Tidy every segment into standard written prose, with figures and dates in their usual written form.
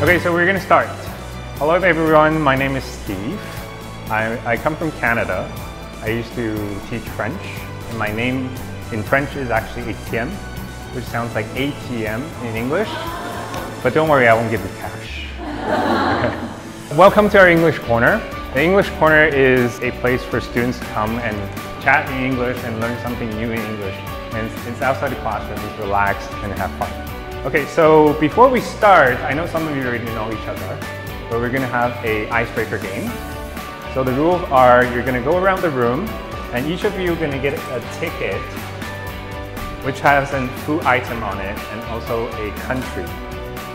Okay, so we're gonna start. Hello everyone, my name is Steve. I come from Canada. I used to teach French, and my name in French is actually Etienne, which sounds like ATM in English. But don't worry, I won't give you cash. Okay. Welcome to our English Corner. The English Corner is a place for students to come and chat in English and learn something new in English. And it's outside the classroom, it's relaxed and have fun. Okay, so before we start, I know some of you already know each other, but we're gonna have an icebreaker game. So the rules are, you're gonna go around the room, and each of you are gonna get a ticket which has a food item on it and also a country.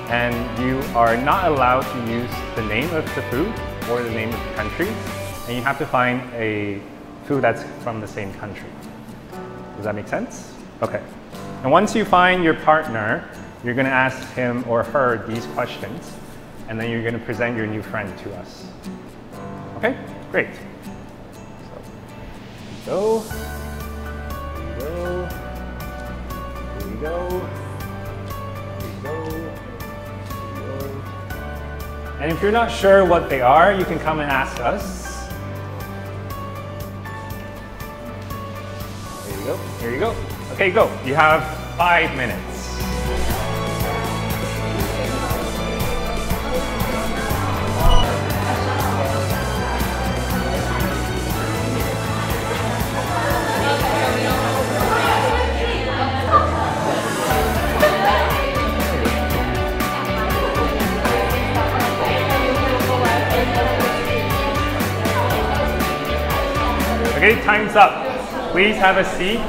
And you are not allowed to use the name of the food or the name of the country, and you have to find a food that's from the same country. Does that make sense? Okay. And once you find your partner, you're going to ask him or her these questions, and then you're going to present your new friend to us. Okay? Great. So, here we go. And if you're not sure what they are, you can come and ask us. There you go. Here you go. Okay, go. You have 5 minutes. Okay, time's up. Please have a seat.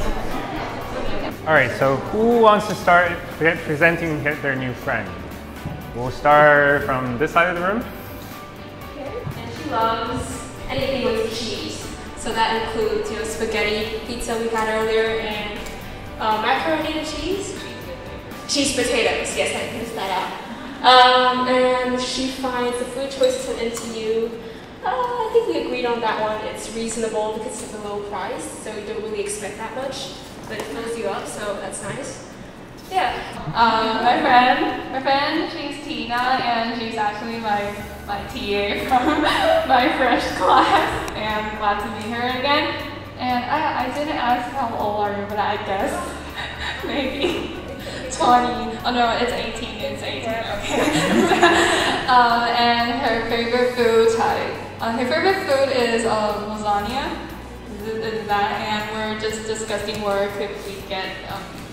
All right, so who wants to start presenting their new friend? We'll start from this side of the room. And she loves anything with cheese. So that includes, spaghetti pizza we had earlier, and macaroni and cheese. Cheese potatoes, yes, I missed that out. And she finds the food choices at NTU. I think we agreed on that one. It's reasonable because it's a low price, so you don't really expect that much, but it fills you up, so that's nice. Yeah. My friend, she's Tina, and she's actually my TA from my French class, and I'm glad to meet her again. And I didn't ask how old are you, but I guess maybe 20. Oh no, it's 18. It's 18. Okay. And her favorite food is lasagna. Is that, and we're just discussing where could we get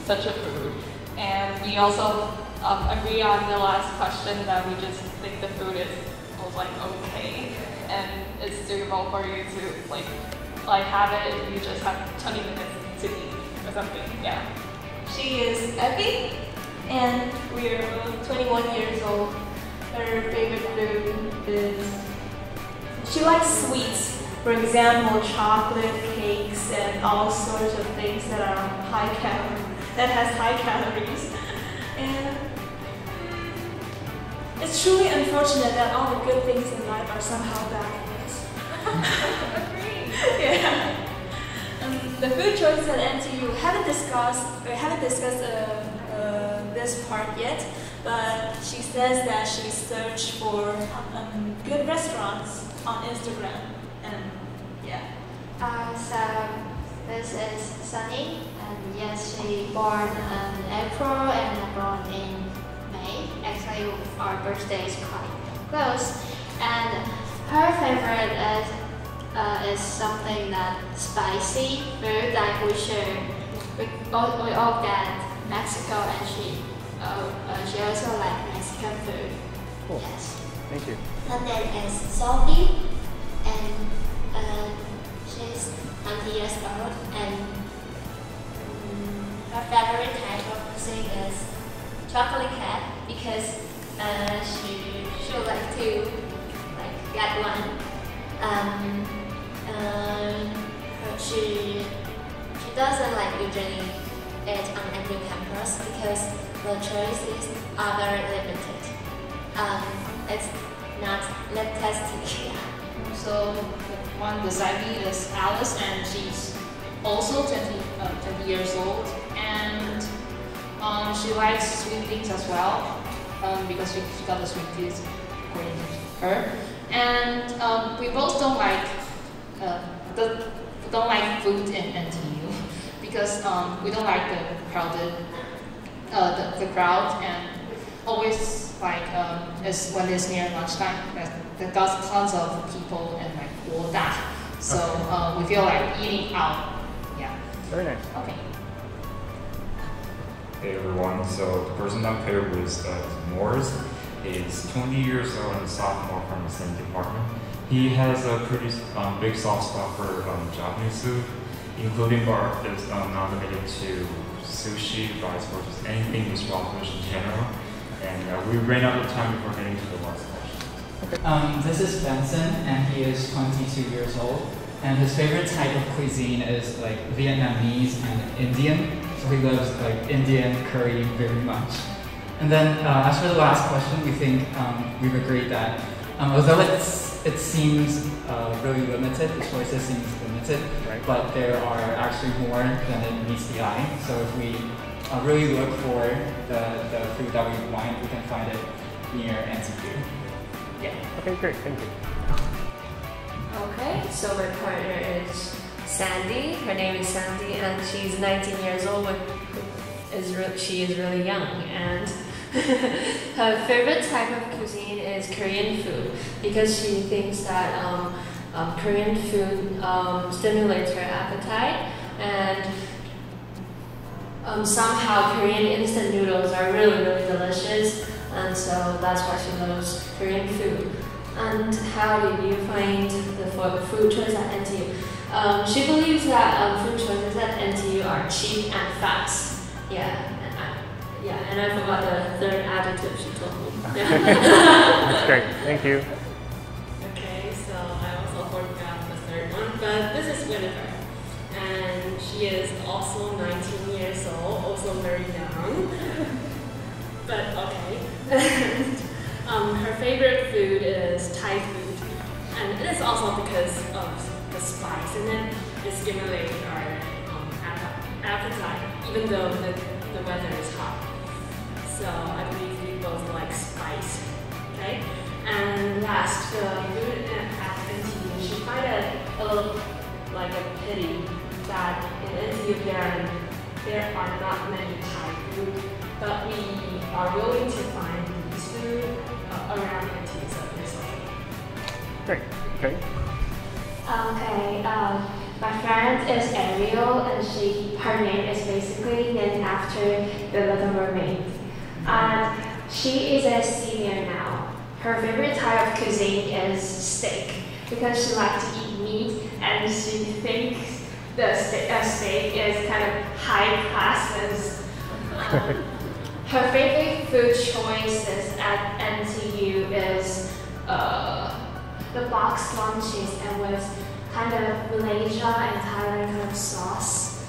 such a food. And we also agree on the last question that we just think the food was like okay, and it's suitable for you to like have it if you just have 20 minutes to eat or something. Yeah. She is Effie, and we're 21 years old. Her favorite food is, she likes sweets. For example, chocolate, cakes, and all sorts of things that are has high calories. And it's truly unfortunate that all the good things in life are somehow bad for us. Yeah. The food choices at NTU haven't discussed this part yet, but she says that she searched for good restaurants on Instagram, and yeah. So this is Sunny, and yes, she born in April and I'm born in May. Actually, our birthday is quite close, and her favorite is something that spicy food that we all get Mexico, and she also like Mexican food. Cool. Yes. Thank you. Her name is Sophie, and she's 20 years old, and her favorite type of cuisine is chocolate cake because she would like to get one. She doesn't usually eat on every campus because the choices are very limited. It's not fantastic. So one beside me is Alice, and she's also 20 years old, and she likes sweet things as well. because she got the sweet tooth according to her. And we both don't like food in NTU because we don't like the crowded the crowd, and always like when it's near lunchtime, there got tons of people and like 国大, so we feel like eating out. Yeah. Very nice. Okay. Hey everyone, so the person I'm paired with is Morris. He's 20 years old and a sophomore from the same department. He has a pretty big soft spot for Japanese food, including but it's not limited to sushi, rice, or just anything with raw fish in general. And we ran out of time before getting to the last question. This is Benson, and he is 22 years old. And his favorite type of cuisine is like Vietnamese and Indian. So he loves like Indian curry very much. And then as for the last question, we think we've agreed that although it seems really limited, the choices seems limited, right, but there are actually more than it meets the eye. So if we really look for the food that we want, we can find it near NTU. Yeah. Okay, great, thank you. Okay, so my partner is Sandy. Her name is Sandy, and she's 19 years old. She is really young, and her favorite type of cuisine is Korean food because she thinks that Korean food stimulates her appetite, and somehow Korean instant noodles are really, really delicious, and so that's why she loves Korean food. And how did you find the food choice at NTU? She believes that food choices at NTU are cheap and fast. And I forgot the third adjective she told me. That's great, thank you. Okay, so I also forgot the third one, but this is Winifred. And she is also 19 years old, also very young. But okay. Her favorite food is Thai food, and it is also because of the spice in it. It stimulates our appetite, even though the weather is hot. So I believe we both like spice. Okay, and last, the food at NTU, she find it a little like a pity that in NTU there are not many Thai food, but we are willing to find these food around NTU, so it's okay. Great, okay. Okay, my friend is Ariel, and her name is basically named after the Little Mermaid. And she is a senior now. Her favorite type of cuisine is steak because she likes to eat meat, and she thinks the steak is kind of high class. Her favorite food choices at NTU is the boxed lunches and with kind of Malaysia and Thailand kind of sauce.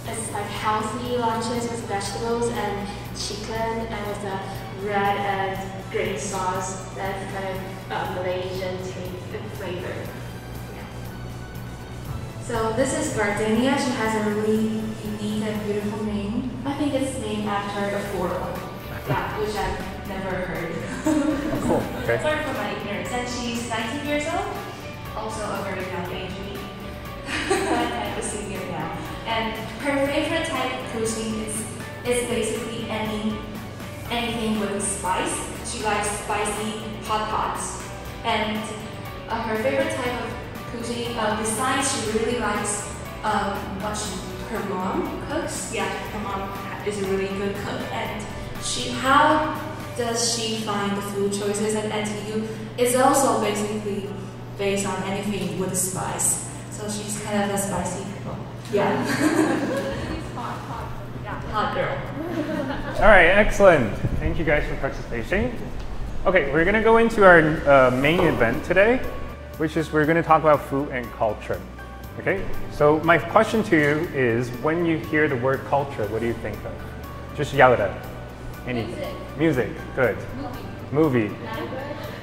It's like healthy lunches with vegetables and chicken, and with the red and green sauce that's kind of Malaysian taste and flavor. Yeah. So this is Gardenia. She has a really unique and beautiful name. I think it's named after a floral. Yeah, which I've never heard. Oh, cool. Okay. Sorry for my ignorance. And she's 19 years old, also a very young age. I'm a senior now. And her favorite type of cuisine is basically anything with spice. She likes spicy hot pots. And her favorite type of cuisine, besides she really likes what her mom cooks. Yeah, her mom is a really good cook. And how does she find the food choices at NTU? It's also basically based on anything with spice. So she's kind of a spicy girl. Yeah. Hot girl. All right, excellent. Thank you guys for participating. Okay, we're going to go into our main event today, which is we're going to talk about food and culture. Okay, so my question to you is, when you hear the word culture, what do you think of? Just yell it out. Anything. Music, good. Movie.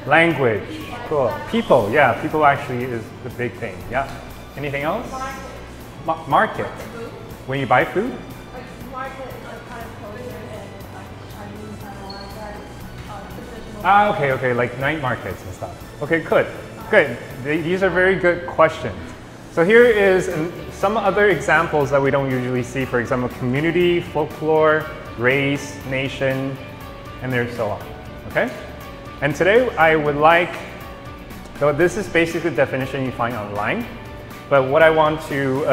Language, cool. People, yeah, people actually is the big thing, yeah. Anything else? Market. When you buy food? Market, kind of culture and Chinese and all like that. Okay, like night markets and stuff. Okay, good. These are very good questions. So here is some other examples that we don't usually see. For example, community, folklore, race, nation, and there's so on. Okay? And today I would like, so this is basically the definition you find online, but what I want to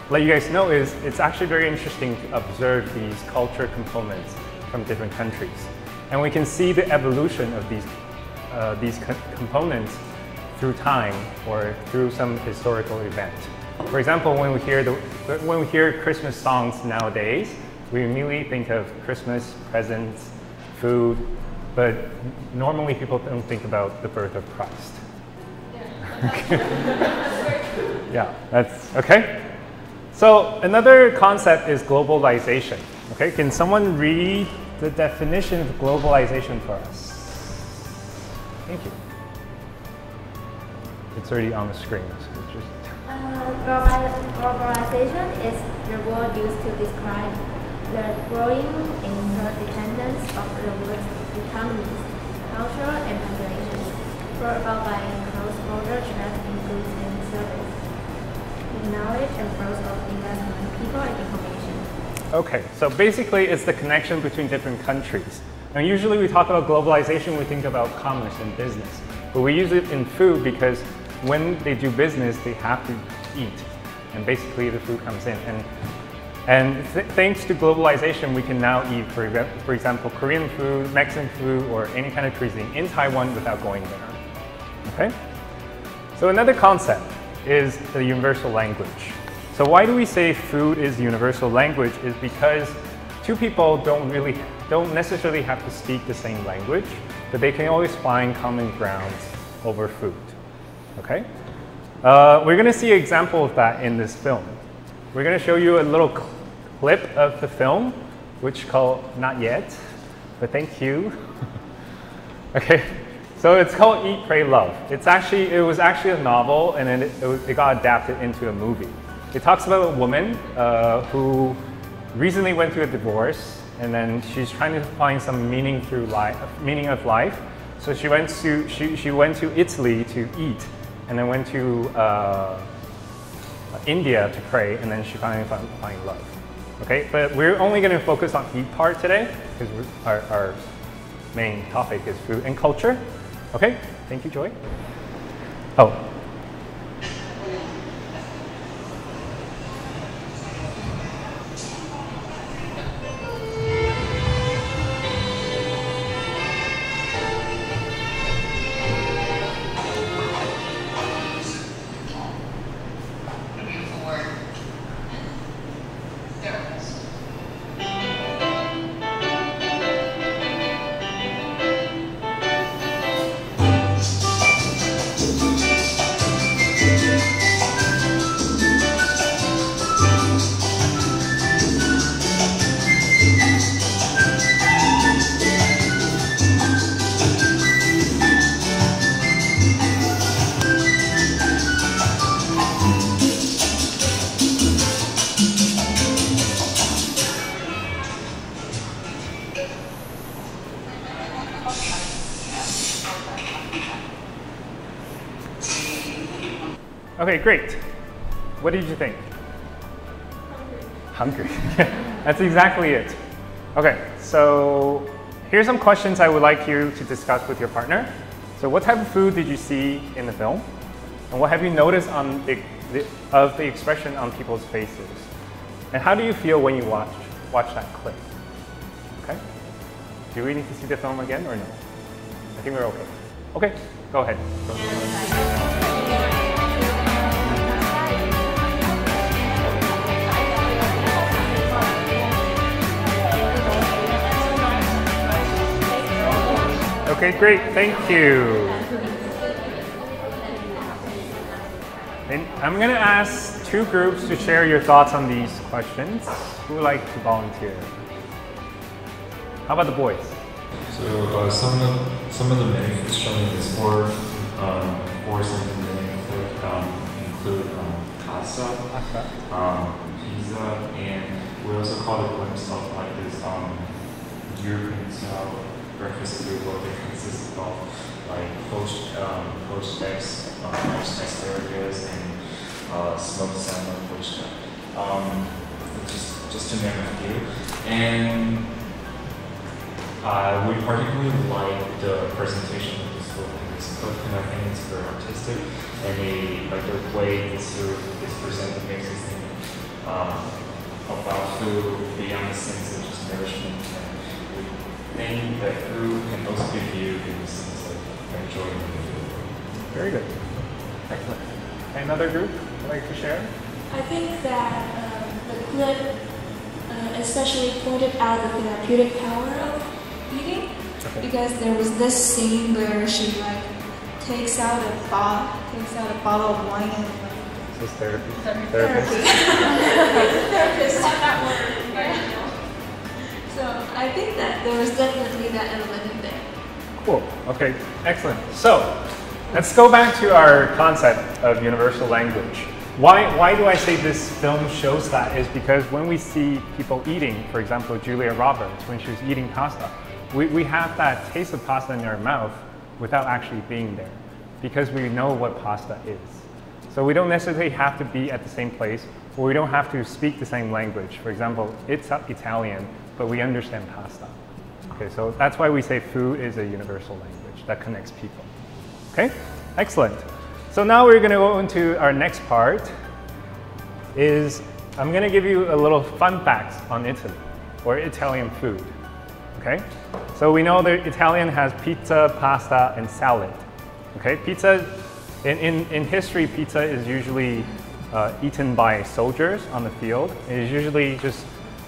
let you guys know is it's actually very interesting to observe these culture components from different countries. And we can see the evolution of these components through time or through some historical event. For example, when we hear Christmas songs nowadays, we immediately think of Christmas, presents, food, but normally people don't think about the birth of Christ. Yeah, that's okay. So another concept is globalization. Okay, can someone read the definition of globalization for us? Thank you. It's already on the screen. So just globalization is the word used to describe the growing interdependence of the world's economies, culture, and populations, brought about by cross-border trade in goods and services, with knowledge and growth of investment, people, and information. Okay, so basically it's the connection between different countries. Now usually we talk about globalization, we think about commerce and business, but we use it in food because when they do business, they have to eat, and basically the food comes in. And thanks to globalization, we can now eat, for example, Korean food, Mexican food, or any kind of cuisine in Taiwan without going there. Okay? So another concept is the universal language. So why do we say food is universal language? Is because two people don't necessarily have to speak the same language, but they can always find common grounds over food. Okay? We're going to see an example of that in this film. We're going to show you a little clip of the film, which is called Not Yet, but thank you. Okay, so it's called Eat, Pray, Love. It was actually a novel, and then it got adapted into a movie. It talks about a woman who recently went through a divorce, and then she's trying to find some meaning of life. So she went to Italy to eat, and then went to India to pray, and then she finally found love. Okay, but we're only going to focus on eat part today because our main topic is food and culture. Okay, thank you, Joy. Oh. Okay, great. What did you think? Hungry. That's exactly it. Okay, so here's some questions I would like you to discuss with your partner. So what type of food did you see in the film? And what have you noticed on the expression on people's faces? And how do you feel when you watch that clip? Okay? Do we need to see the film again or no? I think we're okay. Okay, go ahead. Okay, great, thank you. And I'm going to ask two groups to share your thoughts on these questions. Who would like to volunteer? How about the boys? So some of the menus shown in this board, for some of the menus include pasta, pizza, and we also caught a glimpse of like this European style breakfast food will consist of like poached eggs, poached asparagus, and smoked salmon, which just to name a few. And we particularly like the presentation of this food. I think it's very artistic, and the way this food is presented makes you think about food beyond the sense of just nourishment. And we think that food can also be viewed in the sense of enjoying the food. Very good. Excellent. Another group would like to share? I think that the clip especially pointed out the therapeutic power of eating, because there was this scene where she takes out a bottle of wine and This is therapy. Therapist. That word. Right? So I think that there was definitely that element in there. Cool. Okay. Excellent. So let's go back to our concept of universal language. Why do I say this film shows that is because when we see people eating, for example, Julia Roberts, when she was eating pasta, we have that taste of pasta in our mouth without actually being there, because we know what pasta is. So we don't necessarily have to be at the same place, or we don't have to speak the same language. For example, it's Italian, but we understand pasta. Okay, so that's why we say food is a universal language that connects people. Okay, excellent. So now we're going to go into our next part. I'm going to give you a little fun facts on Italy, or Italian food. Okay, so we know that Italian has pizza, pasta, and salad. Okay, pizza, in history, pizza is usually eaten by soldiers on the field. It is usually just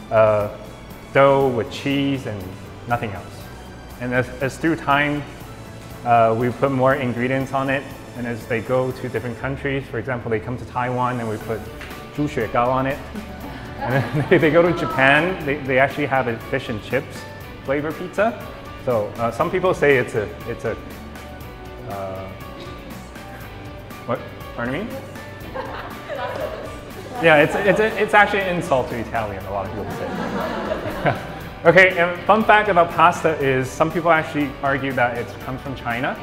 dough with cheese and nothing else. And as through time, we put more ingredients on it. And as they go to different countries, for example, they come to Taiwan and we put 猪血糕 on it. And then they go to Japan, they actually have a fish and chips flavor pizza. So some people say it's a what? Pardon me? Yeah, it's actually an insult to Italian, a lot of people say. Okay, and fun fact about pasta is some people actually argue that it comes from China,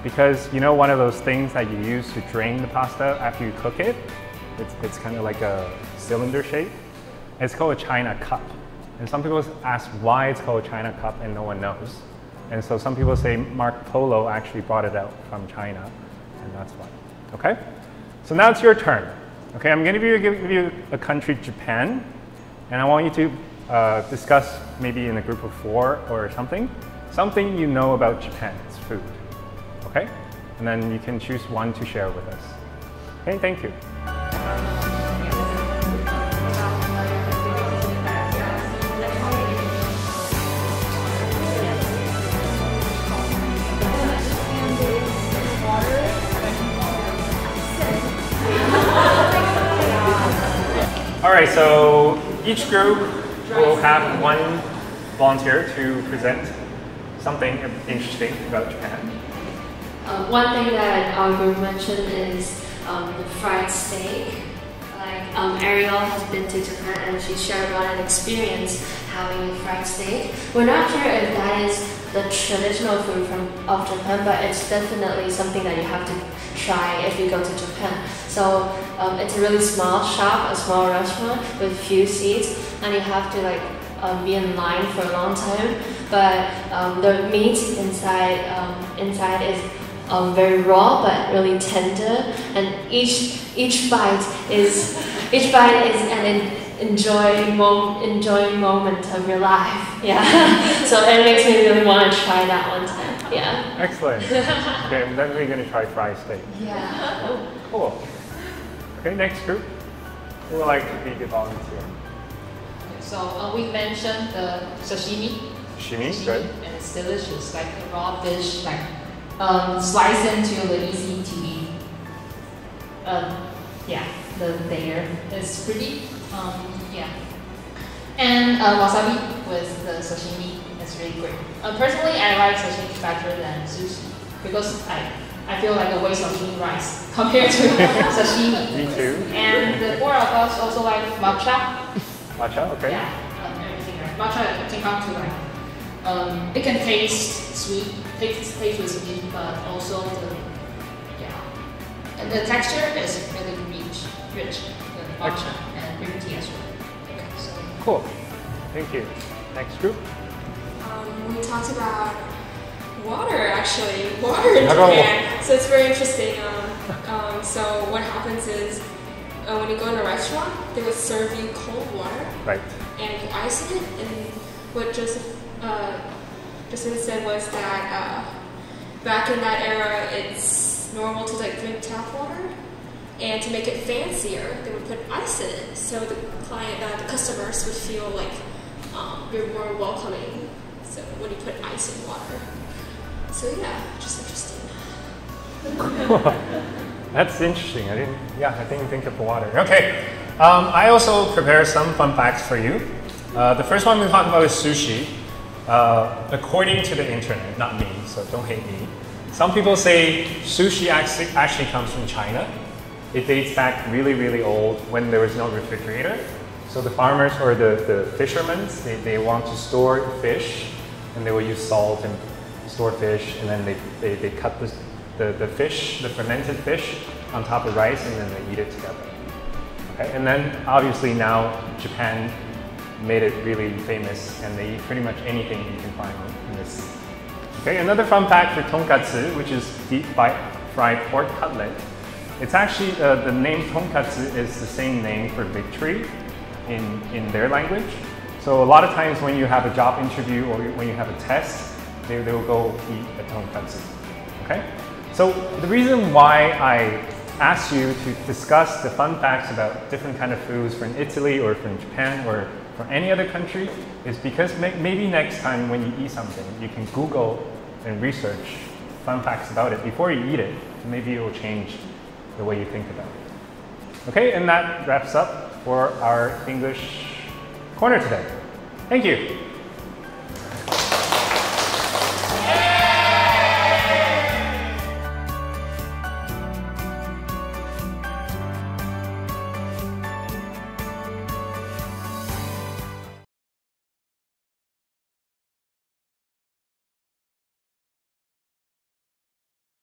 because you know one of those things that you use to drain the pasta after you cook it? It's kind of like a cylinder shape. It's called a China cup. And some people ask why it's called a China cup and no one knows. And so some people say Marco Polo actually brought it out from China, and that's why. Okay? So now it's your turn. Okay, I'm going to give you a country, Japan, and I want you to discuss maybe in a group of 4 or something you know about Japan's food. Okay? And then you can choose one to share with us. Okay, thank you. All right, so each group will have one volunteer to present something interesting about Japan. One thing that our group mentioned is the fried steak. Ariel has been to Japan and she shared about an experience having a fried steak. We're not sure if that is the traditional food of Japan, but it's definitely something that you have to try if you go to Japan. So it's a really small shop, a small restaurant with few seats, and you have to be in line for a long time. But the meat inside is very raw but really tender, and each bite is an enjoying moment of your life. Yeah. So it makes me really want to try that one time. Yeah. Excellent. Okay, then we're going to try fried steak. Yeah. Oh, cool. Okay, next group. Who would like to be the volunteer? So we mentioned the sashimi. Sashimi, good. And it's delicious, like a raw fish, sliced into the easy to eat. Yeah, the layer is pretty. Yeah. And wasabi with the sashimi is really great. Personally, I like sashimi better than sushi because I feel like a waste of green rice compared to sashimi. Me too. And the 4 of us also like matcha. Matcha, okay. Yeah, everything right. Matcha can come to it can taste sweet, taste with sweet, but also and the texture is really rich, the matcha and green tea as well. Okay, so. Cool. Thank you. Next group. We talked about water, actually. Water in Japan. So it's very interesting. So what happens is when you go in a restaurant, they would serve you cold water. Right. And you ice it. And what Joseph said was that back in that era, it's normal to like drink tap water. And to make it fancier, they would put ice in it. So the the customers would feel like you're more welcoming. So when you put ice in water. So yeah, just interesting. That's interesting. I didn't think of the water. Okay. I also prepared some fun facts for you. The first one we talk about is sushi. According to the internet, not me, so don't hate me. Some people say sushi actually comes from China. It dates back really, really old when there was no refrigerator. So the farmers or the fishermen, they want to store fish, and they will use salt and store fish, and then they cut the fish, the fermented fish, on top of rice, and then they eat it together. Okay, and then obviously now Japan made it really famous, and they eat pretty much anything you can find in this. Okay, another fun fact for tonkatsu, which is deep fried pork cutlet. It's actually the name tonkatsu is the same name for victory in their language. So a lot of times when you have a job interview or when you have a test, they will go eat a tonkatsu. Okay? So the reason why I asked you to discuss the fun facts about different kind of foods from Italy or from Japan or from any other country is because maybe next time when you eat something, you can Google and research fun facts about it before you eat it. Maybe it will change the way you think about it. Okay, and that wraps up for our English Corner today. Thank you.